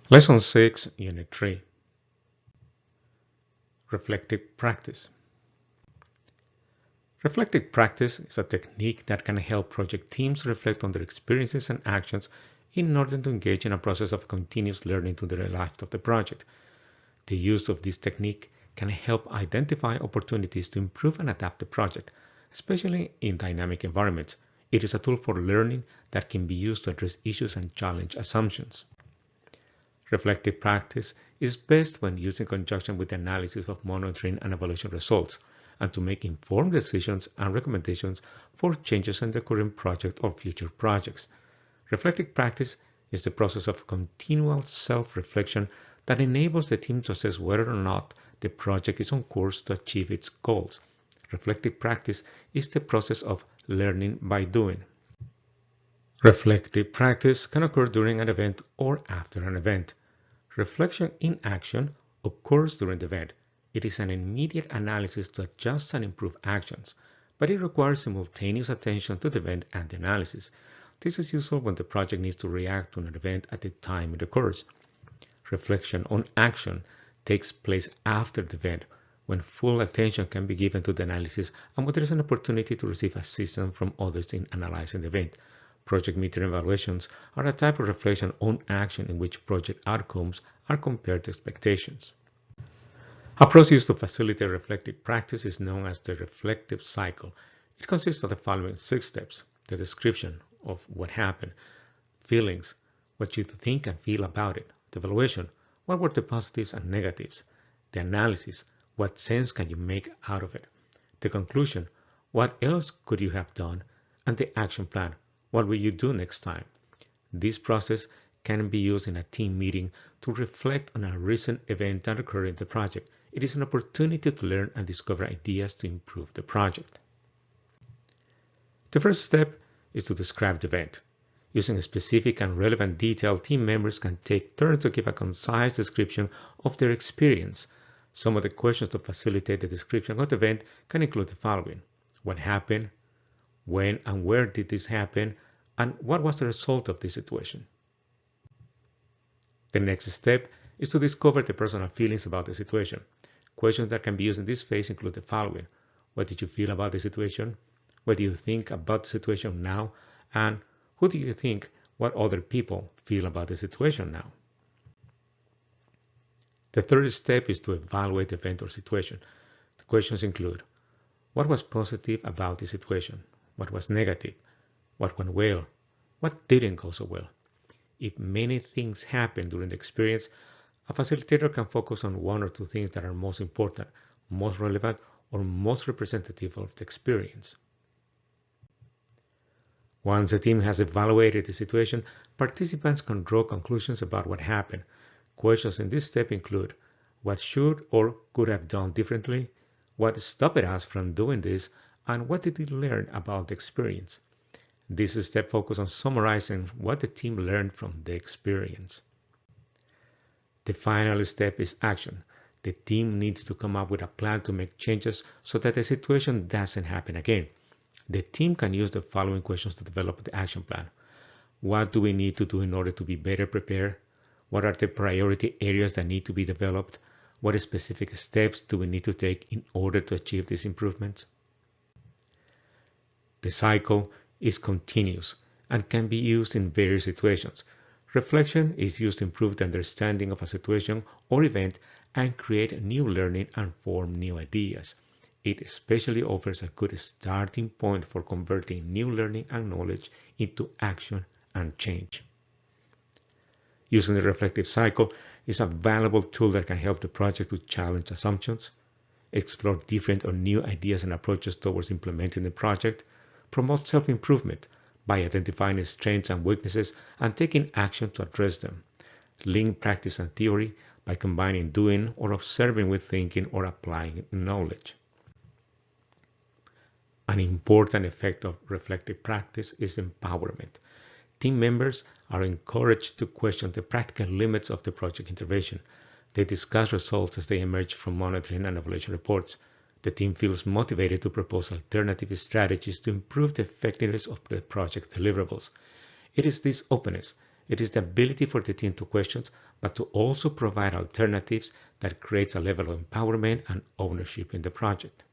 Lesson 6, Unit 3. Reflective Practice. Reflective practice is a technique that can help project teams reflect on their experiences and actions in order to engage in a process of continuous learning through the life of the project. The use of this technique can help identify opportunities to improve and adapt the project, especially in dynamic environments. It is a tool for learning that can be used to address issues and challenge assumptions. Reflective practice is best when used in conjunction with the analysis of monitoring and evaluation results, and to make informed decisions and recommendations for changes in the current project or future projects. Reflective practice is the process of continual self-reflection that enables the team to assess whether or not the project is on course to achieve its goals. Reflective practice is the process of learning by doing. Reflective practice can occur during an event or after an event. Reflection in action occurs during the event. It is an immediate analysis to adjust and improve actions, but it requires simultaneous attention to the event and the analysis. This is useful when the project needs to react to an event at the time it occurs. Reflection on action takes place after the event, when full attention can be given to the analysis and when there is an opportunity to receive assistance from others in analyzing the event. Project midterm evaluations are a type of reflection on action in which project outcomes are compared to expectations. A process used to facilitate reflective practice is known as the reflective cycle. It consists of the following 6 steps: the description of what happened, feelings, what you think and feel about it, the evaluation, what were the positives and negatives, the analysis, what sense can you make out of it, the conclusion, what else could you have done, and the action plan, what will you do next time. This process can be used in a team meeting to reflect on a recent event that occurred in the project. It is an opportunity to learn and discover ideas to improve the project. The first step is to describe the event. Using specific and relevant detail, team members can take turns to give a concise description of their experience. Some of the questions to facilitate the description of the event can include the following: what happened, when and where did this happen, and what was the result of this situation. The next step is to discover the personal feelings about the situation. Questions that can be used in this phase include the following: what did you feel about the situation? What do you think about the situation now? And who do you think what other people feel about the situation now? The third step is to evaluate the event or situation. The questions include: what was positive about the situation? What was negative? What went well? What didn't go so well? If many things happen during the experience, a facilitator can focus on 1 or 2 things that are most important, most relevant, or most representative of the experience. Once the team has evaluated the situation, participants can draw conclusions about what happened. Questions in this step include: what should or could have done differently? What stopped us from doing this? And what did we learn about the experience? This step focuses on summarizing what the team learned from the experience. The final step is action. The team needs to come up with a plan to make changes so that the situation doesn't happen again. The team can use the following questions to develop the action plan. What do we need to do in order to be better prepared? What are the priority areas that need to be developed? What specific steps do we need to take in order to achieve these improvements? The cycle is continuous and can be used in various situations. Reflection is used to improve the understanding of a situation or event and create new learning and form new ideas. It especially offers a good starting point for converting new learning and knowledge into action and change. Using the reflective cycle is a valuable tool that can help the project to challenge assumptions, explore different or new ideas and approaches towards implementing the project, promote self-improvement by identifying strengths and weaknesses and taking action to address them, link practice and theory by combining doing or observing with thinking or applying knowledge. An important effect of reflective practice is empowerment. Team members are encouraged to question the practical limits of the project intervention. They discuss results as they emerge from monitoring and evaluation reports. The team feels motivated to propose alternative strategies to improve the effectiveness of the project deliverables. It is this openness It is the ability for the team to question, but to also provide alternatives that creates a level of empowerment and ownership in the project.